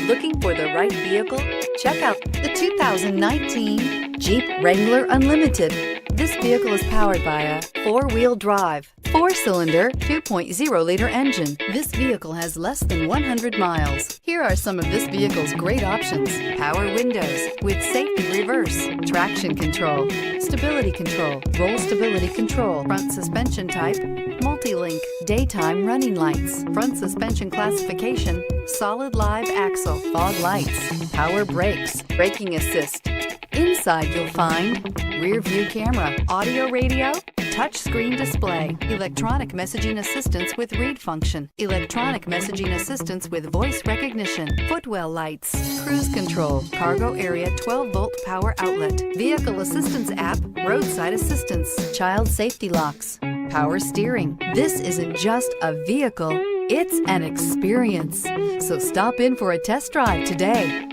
Looking for the right vehicle? Check out the 2019 Jeep Wrangler Unlimited. This vehicle is powered by a four-wheel drive, four-cylinder, 2.0-liter engine. This vehicle has less than 100 miles. Here are some of this vehicle's great options: power windows with safety reverse, traction control, stability control, roll stability control, front suspension type, multi-link, daytime running lights, front suspension classification, solid live axle, fog lights, power brakes, braking assist. Inside you'll find rear view camera, audio radio, touch screen display, electronic messaging assistance with read function, electronic messaging assistance with voice recognition, footwell lights, cruise control, cargo area 12-volt power outlet, vehicle assistance app, roadside assistance, child safety locks, power steering. This isn't just a vehicle, it's an experience. So stop in for a test drive today.